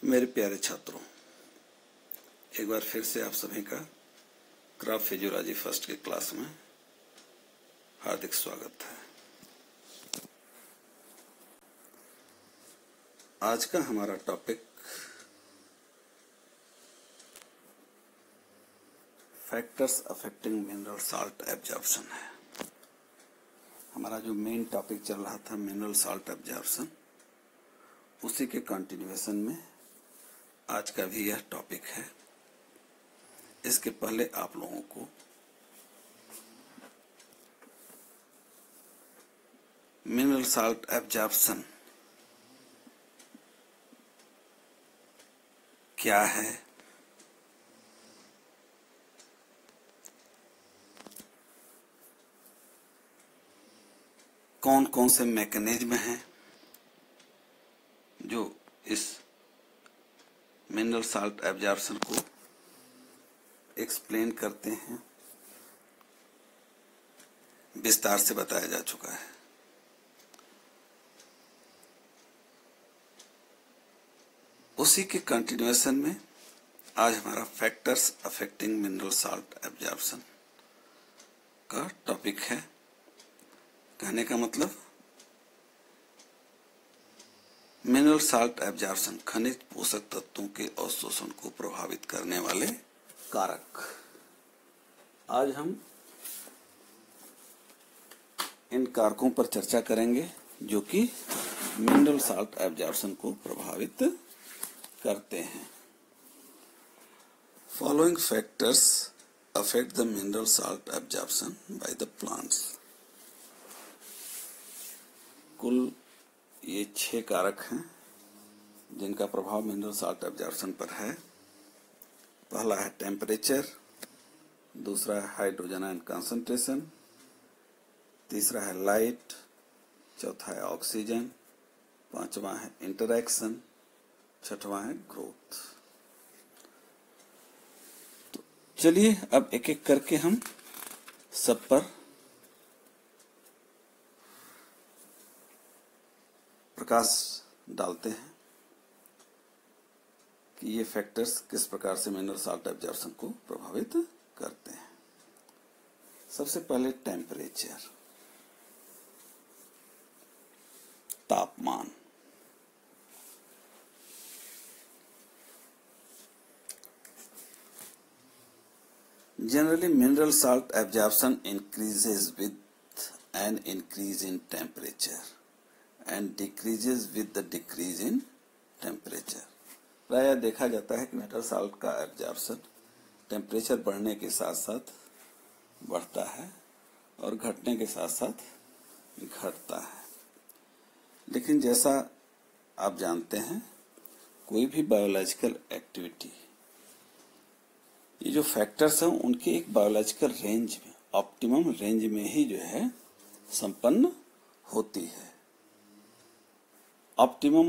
मेरे प्यारे छात्रों, एक बार फिर से आप सभी का क्राफ्ट फिजियोलॉजी फर्स्ट के क्लास में हार्दिक स्वागत है। आज का हमारा topic factors affecting mineral salt absorption है। हमारा जो मेन टॉपिक चल रहा था मिनरल साल्ट एब्जॉर्प्शन, उसी के कंटिन्यूएशन में आज का भी यह टॉपिक है। इसके पहले आप लोगों को मिनरल साल्ट एब्जॉर्प्शन क्या है, कौन कौन से मैकेनिज्म हैं जो इस मिनरल साल्ट एब्जॉर्प्शन को एक्सप्लेन करते हैं, विस्तार से बताया जा चुका है। उसी के कंटिन्यूएशन में आज हमारा factors affecting mineral salt absorption का टॉपिक है। कहने का मतलब मिनरल साल्ट एब्जॉर्प्शन खनिज पोषक तत्वों के अवशोषण को प्रभावित करने वाले कारक। आज हम इन कारकों पर चर्चा करेंगे जो कि मिनरल साल्ट एब्जॉर्प्शन को प्रभावित करते हैं। Following factors affect the mineral salt absorption by the plants. कुल ये 6 कारक हैं जिनका प्रभाव मिनरल साल्ट एब्जॉर्प्शन पर है। पहला है टेम्परेचर, दूसरा है हाइड्रोजन आयन कंसंट्रेशन, तीसरा है लाइट, चौथा है ऑक्सीजन, पांचवा है इंटरैक्शन, छठवां है ग्रोथ। तो चलिए अब एक एक करके हम सब पर प्रकाश डालते हैं कि ये फैक्टर्स किस प्रकार से मिनरल साल्ट एब्जॉर्प्शन को प्रभावित करते हैं। सबसे पहले टेम्परेचर, तापमान। Generally, mineral salt absorption increases with an increase in temperature and decreases with the decrease in temperature. प्रायः देखा जाता है कि मिनरल साल्ट का एब्जॉर्प्शन टेम्परेचर बढ़ने के साथ साथ बढ़ता है और घटने के साथ साथ घटता है। लेकिन जैसा आप जानते हैं, कोई भी बायोलॉजिकल एक्टिविटी, ये जो फैक्टर्स हैं उनके एक बायोलॉजिकल रेंज में, ऑप्टिमम रेंज में ही जो है संपन्न होती है। ऑप्टिमम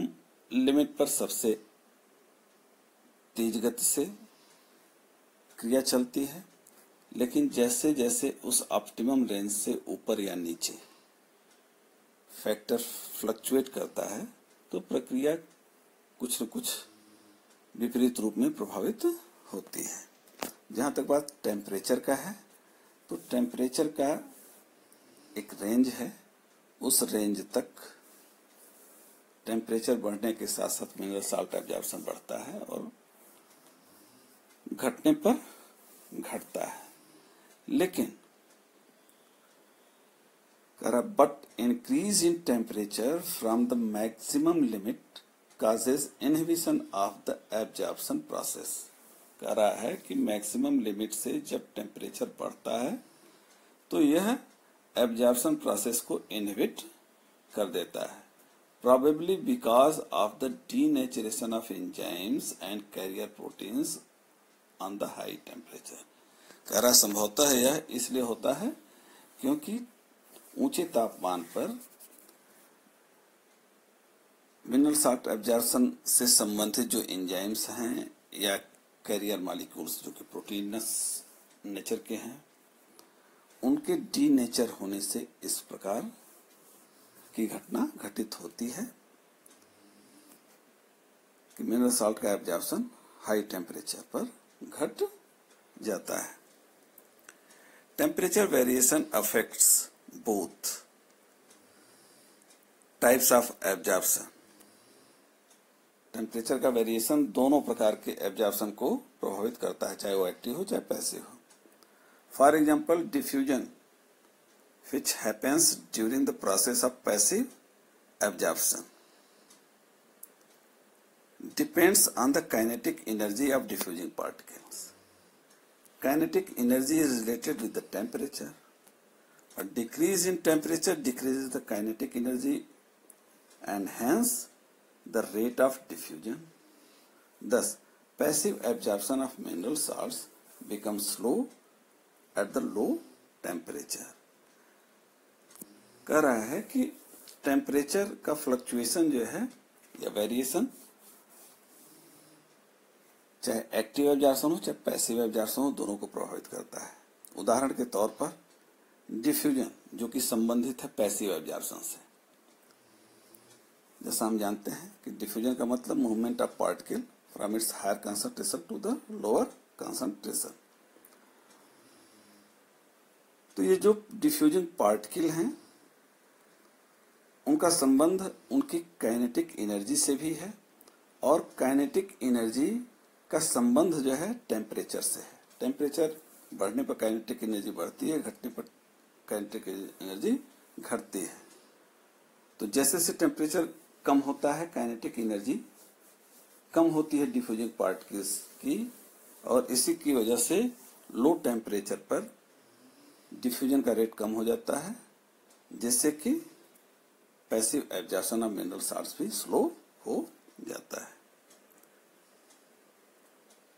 लिमिट पर सबसे तेज गति से क्रिया चलती है, लेकिन जैसे जैसे उस ऑप्टिमम रेंज से ऊपर या नीचे फैक्टर फ्लक्चुएट करता है तो प्रक्रिया कुछ न कुछ विपरीत रूप में प्रभावित होती है। जहां तक बात टेम्परेचर का है, तो टेम्परेचर का एक रेंज है। उस रेंज तक टेम्परेचर बढ़ने के साथ साथ मिनरल साल्ट एब्जॉर्प्शन बढ़ता है और घटने पर घटता है। लेकिन but increase in temperature from the maximum limit causes inhibition of the absorption process। कह रहा है कि मैक्सिमम लिमिट से जब टेम्परेचर बढ़ता है तो यह एब्जॉर्प्शन प्रोसेस को इनहिबिट कर देता है, probably because of the denaturation of enzymes and carrier proteins on the high temperature. कह रहा संभवतः यह इसलिए होता है क्योंकि ऊंचे तापमान पर मिनरल साल्ट एब्जॉर्प्शन से संबंधित जो एंजाइम्स हैं या कैरियर मॉलिक्यूल्स जो कि प्रोटीनस नेचर के हैं, उनके डीनेचर होने से इस प्रकार की घटना घटित होती है। कि मिनरल सॉल्ट का एब्जॉर्प्शन हाई टेम्परेचर पर घट जाता है। Temperature variation affects both types of absorption. Temperature का वेरिएशन दोनों प्रकार के एब्जॉर्प्शन को प्रभावित करता है, चाहे वो एक्टिव हो चाहे पैसिव हो। For example, diffusion which happens during the process of passive absorption depends on the kinetic energy of diffusing particles. Kinetic energy is related with the temperature. A decrease in temperature decreases the kinetic energy and hence the rate of diffusion. Thus, passive absorption of mineral salts becomes slow at the low temperature. कह रहा है कि temperature का fluctuation जो है या variation, चाहे active absorption हो चाहे पैसिव एब्जॉर्प्शन हो, दोनों को प्रभावित करता है। उदाहरण के तौर पर डिफ्यूजन, जो कि संबंधित है पैसिव एब्जॉर्प्शन से। जैसा हम जानते हैं कि डिफ्यूजन का मतलब movement of particle from its higher concentration to the lower concentration. तो ये जो डिफ्यूजन पार्टिकल हैं, उनका संबंध उनकी काइनेटिक एनर्जी से भी है, और काइनेटिक एनर्जी का संबंध जो है टेम्परेचर से है। टेम्परेचर बढ़ने पर काइनेटिक एनर्जी बढ़ती है, घटने पर काइनेटिक एनर्जी घटती है। तो जैसे जैसे टेम्परेचर कम होता है, काइनेटिक एनर्जी कम होती है डिफ्यूजिंग पार्टिकल्स की, और इसी की वजह से लो टेम्परेचर पर डिफ्यूजन का रेट कम हो जाता है, जिससे कि passive absorption of mineral salts भी स्लो हो जाता है।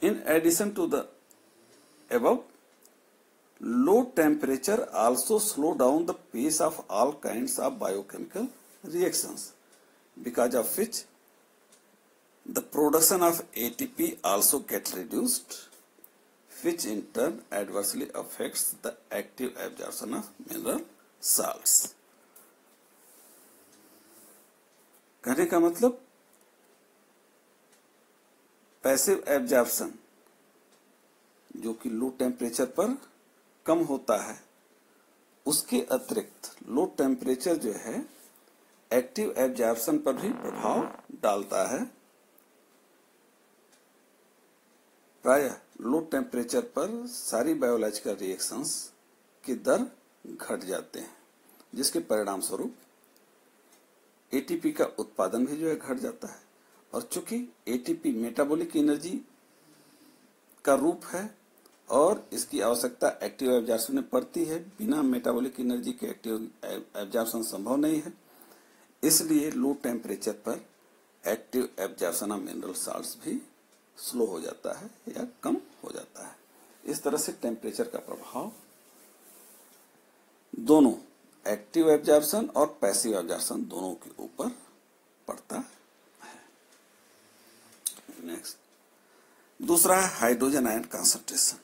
In addition to the above, low temperature also slow down the pace of all kinds of biochemical reactions, because of which the production of ATP also gets reduced, which in turn adversely affects the active absorption of mineral salts. कहने का मतलब passive absorption जो कि लो temperature पर कम होता है, उसके अतिरिक्त लो टेम्परेचर जो है एक्टिव एब्जॉर्प्शन पर भी प्रभाव डालता है। प्रायः लो टेम्परेचर पर सारी बायोलॉजिकल रिएक्शंस की दर घट जाते हैं, जिसके परिणाम स्वरूप एटीपी का उत्पादन भी जो है घट जाता है। और चूंकि एटीपी मेटाबॉलिक एनर्जी का रूप है और इसकी आवश्यकता एक्टिव एब्जॉर्प्शन में पड़ती है, बिना मेटाबॉलिक एनर्जी के एक्टिव एब्जॉर्प्शन संभव नहीं है, इसलिए लो टेम्परेचर पर active absorption of mineral salts भी स्लो हो जाता है या कम हो जाता है। इस तरह से टेम्परेचर का प्रभाव दोनों एक्टिव एब्जॉर्प्शन और पैसिव एब्जॉर्प्शन दोनों के ऊपर पड़ता है। नेक्स्ट, दूसरा है hydrogen ion concentration.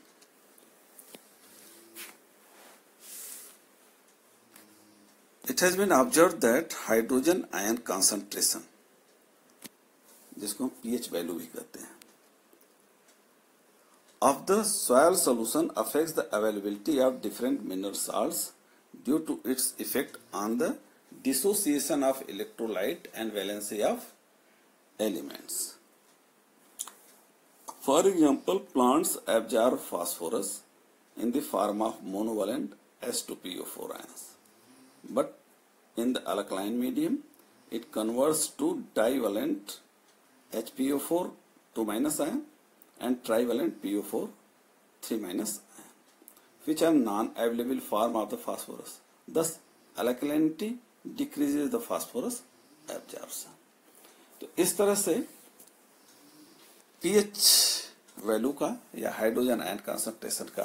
It has been observed that hydrogen ion concentration, जिसको हम पीएच वैल्यू भी कहते हैं, of the soil solution affects the availability of different mineral salts due to its effect on the dissociation of electrolyte and valency of elements. For example, plants absorb phosphorus in the form of monovalent H2PO4 ions, but in the alkaline medium it converts to divalent HPO4 2- ion and trivalent PO4 3- ion, which are non-available form of the phosphorus. Thus, alkalinity decreases the phosphorus absorption. तो इस तरह से pH value का या hydrogen ion concentration का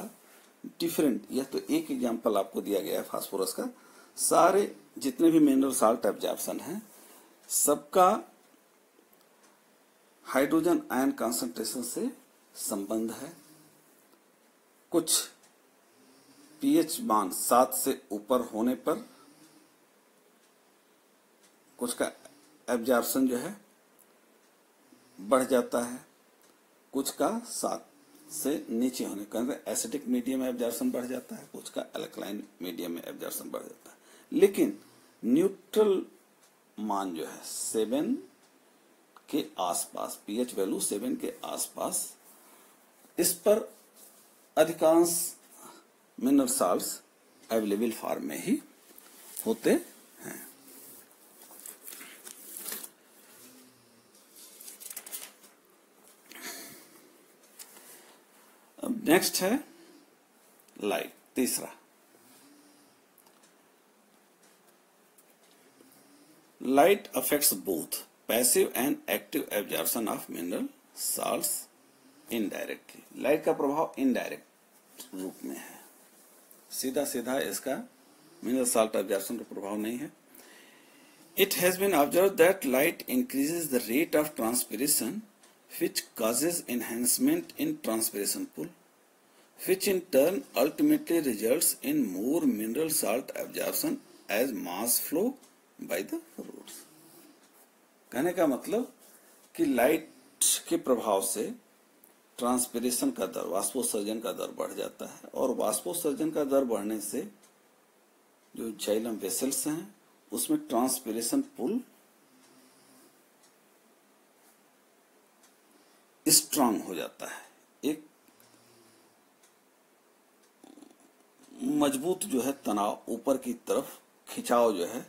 different, यह तो एक एग्जांपल आपको दिया गया है फास्फोरस का, सारे जितने भी मिनरल साल्ट एब्जॉर्प्शन हैं सबका हाइड्रोजन आयन कंसंट्रेशन से संबंध है। कुछ पीएच मान 7 से ऊपर होने पर कुछ का एब्जॉर्प्शन जो है बढ़ जाता है, कुछ का 7 से नीचे होने के कारण एसिडिक मीडियम में एब्जॉर्प्शन बढ़ जाता है, कुछ का अल्कलाइन मीडियम में एब्जॉर्प्शन बढ़ जाता है। लेकिन न्यूट्रल मान जो है 7 के आसपास, पीएच वैल्यू 7 के आसपास, इस पर अधिकांश मिनरल साल्ट्स अवेलेबल फॉर्म में ही होते हैं। अब नेक्स्ट है लाइट, तीसरा। Light affects both passive and active absorption of mineral salts indirectly. Light का प्रभाव इनडायरेक्ट रूप में है, सीधा सीधा इसका मिनरल साल्ट एब्जॉर्प्शन का प्रभाव नहीं है। It has been observed that light increases the rate of transpiration, which causes enhancement in transpiration pool, which in turn ultimately results in more mineral salt absorption as mass flow by the roots. कहने का मतलब कि light के प्रभाव से transpiration का दर, वाष्पोत्सर्जन का दर बढ़ जाता है, और वाष्पोत्सर्जन का दर बढ़ने से जो जाइलम वेसल्स हैं उसमें ट्रांसपिरेशन पुल स्ट्रांग हो जाता है, एक मजबूत जो है तनाव, ऊपर की तरफ खिंचाव जो है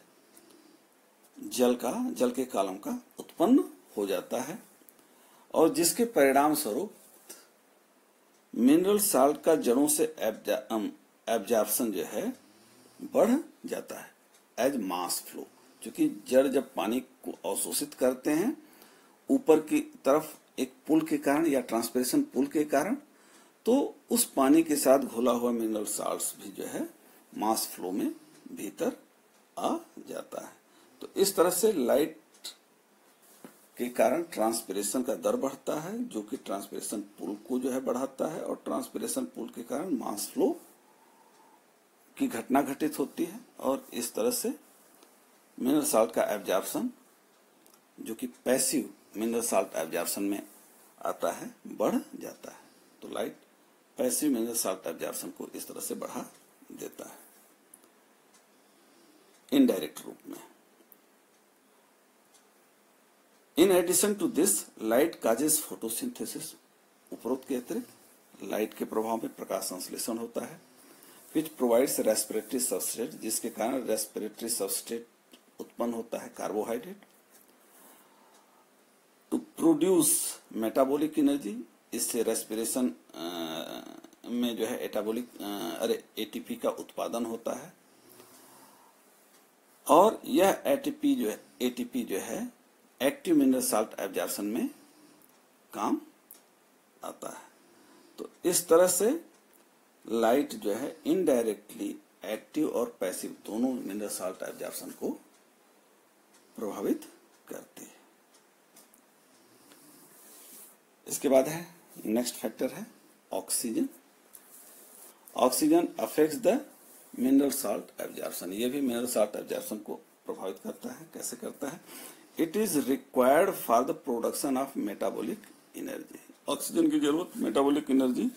जल के कॉलम का उत्पन्न हो जाता है, और जिसके परिणाम स्वरूप मिनरल साल्ट का जड़ों से एब्जॉर्प्शन जो है बढ़ जाता है एज मास फ्लो। क्योंकि जड़ जब पानी को अवशोषित करते हैं ऊपर की तरफ एक पुल के कारण या ट्रांसपिरेशन पुल के कारण, तो उस पानी के साथ घुला हुआ मिनरल साल्ट्स भी जो है मास फ्लो में भीतर आ जाता है। तो इस तरह से लाइट के कारण ट्रांसपिरेशन का दर बढ़ता है, जो कि ट्रांसपिरेशन पुल को जो है बढ़ाता है, और ट्रांसपिरेशन पुल के कारण मास फ्लो की घटना घटित होती है, और इस तरह से मिनरल साल्ट का एब्जॉर्प्शन, जो कि पैसिव मिनरल साल्ट एब्जॉर्प्शन में आता है, बढ़ जाता है। तो light passive mineral salt absorption को इस तरह से बढ़ा देता है इनडायरेक्ट रूप में। In addition to this light causes photosynthesis. उपरोक्त के अतिरिक्त लाइट के प्रभाव में प्रकाश संश्लेषण होता है, which provides रेस्पिरेटरी सबस्ट्रेट, जिसके कारण रेस्पिरेटरी सबस्ट्रेट उत्पन्न होता है, carbohydrate, to produce metabolic energy. इससे रेस्पिरेशन में जो है एटीपी का उत्पादन होता है, और यह एटीपी जो है एक्टिव मिनरल साल्ट एब्जॉर्प्शन में काम आता है। तो इस तरह से लाइट जो है इनडायरेक्टली एक्टिव और पैसिव दोनों मिनरल साल्ट एब्जॉर्प्शन को प्रभावित करती है। इसके बाद है नेक्स्ट फैक्टर है oxygen. Oxygen affects the mineral salt absorption. ये भी मिनरल साल्ट एब्जॉर्प्शन को प्रभावित करता है। कैसे करता है? It is required for the production of metabolic energy. Oxygen की जरूरत मेटाबॉलिक एनर्जी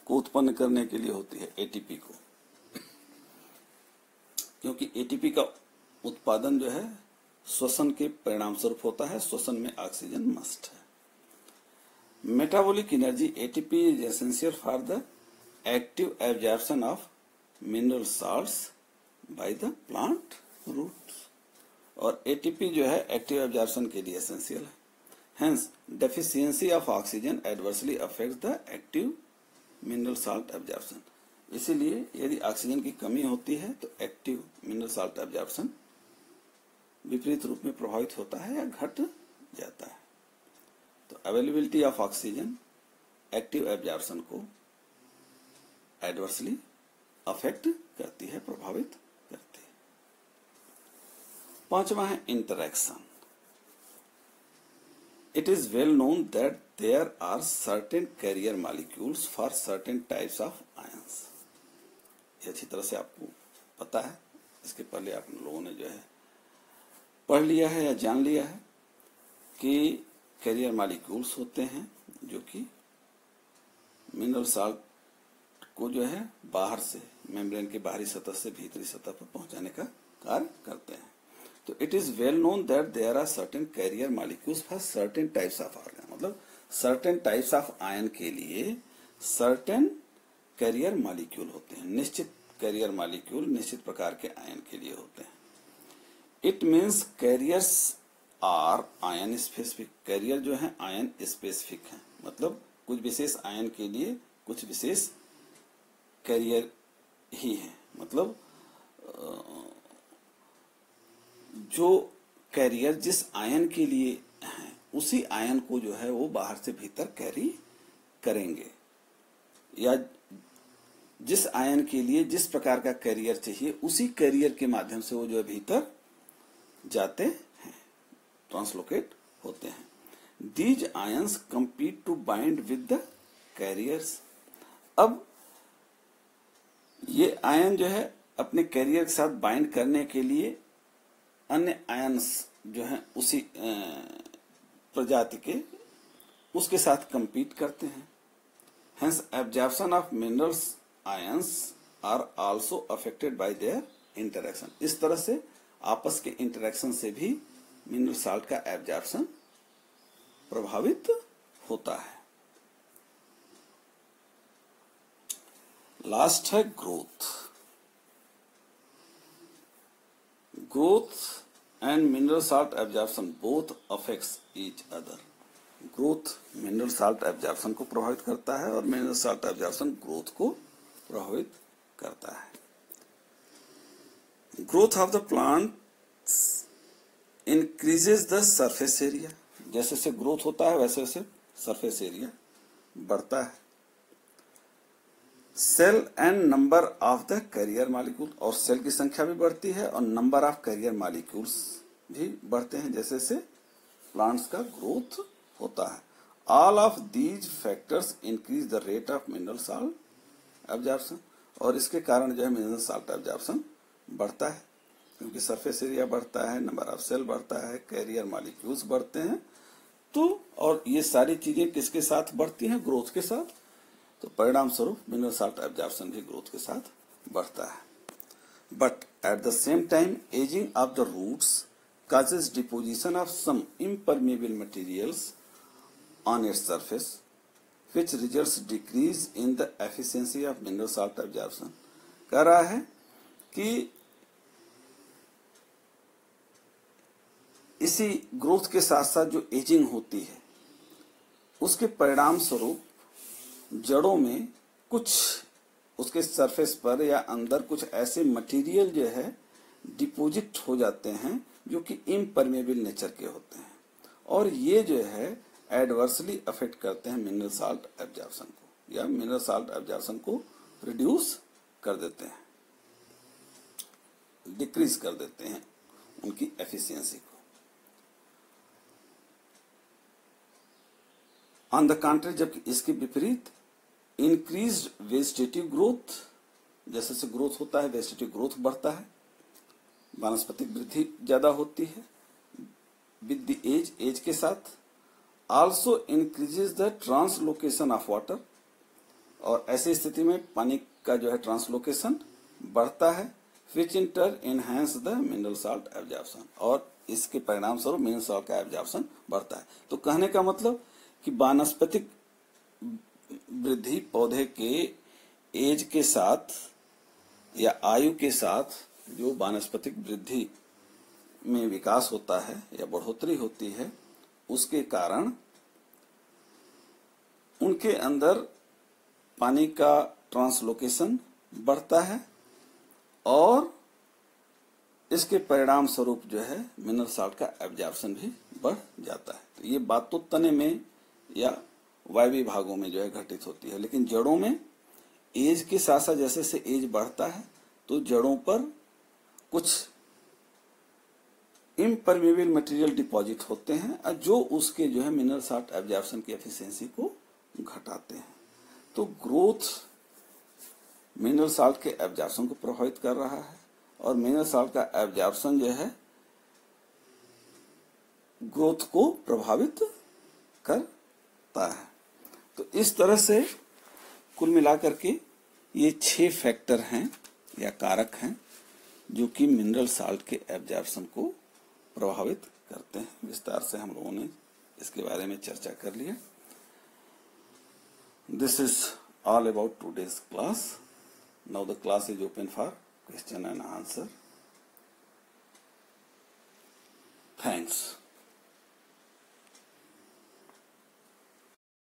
को उत्पन्न करने के लिए होती है, एटीपी को, क्योंकि एटीपी का उत्पादन जो है श्वसन के परिणाम स्वरूप होता है। श्वसन में ऑक्सीजन मस्ट है। Metabolic energy ATP is essential for the active absorption of mineral salts by the plant roots, और एटीपी जो है एक्टिव एब्जॉर्प्शन के लिए एसेंशियल है। Hence deficiency of oxygen adversely affects the active mineral salt absorption. इसीलिए यदि oxygen की कमी होती है तो एक्टिव मिनरल साल्ट एब्जॉर्प्शन विपरीत रूप में प्रभावित होता है या घट जाता है। तो availability of oxygen active absorption को एडवर्सली अफेक्ट करती है, प्रभावित करती है। पांचवा है interaction. It is well known that there are certain carrier molecules for certain types of ions. ये अच्छी तरह से आपको पता है। इसके पहले आप लोगों ने जो है पढ़ लिया है या जान लिया है कि कैरियर मॉलिक्यूल्स होते हैं जो कि मिनरल साल्ट को जो है बाहर से मेम्ब्रेन के बाहरी सतह से भीतरी सतह पर पहुंचाने का कार्य करते हैं। तो it is well known that there are certain carrier molecules for certain types of ion, मतलब सर्टेन टाइप्स ऑफ आयन के लिए सर्टेन कैरियर मॉलिक्यूल होते हैं। निश्चित कैरियर मॉलिक्यूल निश्चित प्रकार के आयन के लिए होते हैं। It means carriers are ion specific. Carrier जो है आयन स्पेसिफिक है, मतलब कुछ विशेष आयन के लिए कुछ विशेष कैरियर ही है। मतलब जो कैरियर जिस आयन के लिए है उसी आयन को जो है वो बाहर से भीतर कैरी करेंगे, या जिस आयन के लिए जिस प्रकार का कैरियर चाहिए उसी कैरियर के माध्यम से वो जो है भीतर जाते हैं, ट्रांसलोकेट होते हैं। These ions compete to bind with the carriers। अब ये आयन जो है अपने कैरियर के साथ बाइंड करने के लिए अन्य आयन्स जो है उसी प्रजाति के उसके साथ compete करते हैं। Hence absorption of minerals ions are also affected by their interaction। इस तरह से आपस के इंटरेक्शन से भी मिनरल साल्ट का एब्जॉर्प्शन प्रभावित होता है। लास्ट है growth. Growth and mineral salt absorption both affects each other. Growth mineral salt absorption को प्रभावित करता है और मिनरल साल्ट एब्जॉर्प्शन ग्रोथ को प्रभावित करता है। Growth of the plant increases the surface area. जैसे जैसे ग्रोथ होता है वैसे वैसे सरफेस एरिया बढ़ता है। Cell and number of the carrier molecule, और सेल की संख्या भी बढ़ती है और नंबर ऑफ कैरियर मॉलिक्यूल्स भी बढ़ते हैं जैसे जैसे प्लांट्स का ग्रोथ होता है। All of these factors increase the rate of mineral salt absorption, और इसके कारण जो है मिनरल साल्ट एब्जॉर्प्शन बढ़ता है क्योंकि सरफेस एरिया बढ़ता है, नंबर ऑफ सेल बढ़ता है, कैरियर मॉलिक्यूल्स बढ़ते हैं। तो और ये सारी चीजें किसके साथ बढ़ती हैं? ग्रोथ के साथ। तो परिणाम स्वरूप मिनरल साल्ट एब्जॉर्प्शन भी ग्रोथ के साथ बढ़ता है। But at the same time ageing of the roots causes deposition of some impermeable materials on its surface, which results decrease in the efficiency of mineral salt absorption। कह रहा है कि इसी ग्रोथ के साथ साथ जो एजिंग होती है उसके परिणाम स्वरूप जड़ों में कुछ उसके सरफेस पर या अंदर कुछ ऐसे मटेरियल जो है डिपोजिट हो जाते हैं जो कि इम्परमेबल नेचर के होते हैं, और ये जो है एडवर्सली अफेक्ट करते हैं मिनरल साल्ट एब्जॉर्प्शन को, या मिनरल साल्ट एब्जॉर्प्शन को रिड्यूस कर देते हैं, डिक्रीज कर देते हैं उनकी एफिशिएंसी को। ऑन द कंट्री, जबकि इसके विपरीत इंक्रीज्ड वेजिटेटिव ग्रोथ, जैसे जैसे ग्रोथ होता है वेजिटेटिव ग्रोथ बढ़ता है, वानस्पतिक वृद्धि ज्यादा होती है विद द एज के साथ। Also increases the translocation of water, और ऐसी स्थिति में पानी का जो है ट्रांसलोकेशन बढ़ता है, which in turn enhance the mineral salt absorption, और इसके परिणाम स्वरूप मिनरल साल्ट का एब्जॉर्प्शन बढ़ता है। तो कहने का मतलब कि वानस्पतिक वृद्धि पौधे के एज के साथ या आयु के साथ जो वानस्पतिक वृद्धि में विकास होता है या बढ़ोतरी होती है उसके कारण उनके अंदर पानी का ट्रांसलोकेशन बढ़ता है और इसके परिणाम स्वरूप जो है मिनरल साल्ट का एब्जॉर्प्शन भी बढ़ जाता है। तो ये बात तो तने में या वायवीय भागों में जो है घटित होती है, लेकिन जड़ों में एज के साथ साथ जैसे जैसे एज बढ़ता है तो जड़ों पर कुछ इम्परमेबल मटेरियल डिपॉजिट होते हैं जो उसके जो है मिनरल साल्ट एब्जॉर्प्शन की एफिशिएंसी को घटाते हैं। तो ग्रोथ मिनरल साल्ट के एब्जॉर्प्शन को प्रभावित कर रहा है और मिनरल साल्ट का एब्जॉर्प्शन जो है ग्रोथ को प्रभावित करता है। तो इस तरह से कुल मिलाकर के ये 6 फैक्टर हैं या कारक हैं जो कि मिनरल साल्ट के एब्जॉर्प्शन को प्रभावित करते हैं। विस्तार से हम लोगों ने इसके बारे में चर्चा कर लिया। This is all about today's class. Now the class is open for question and answer. Thanks.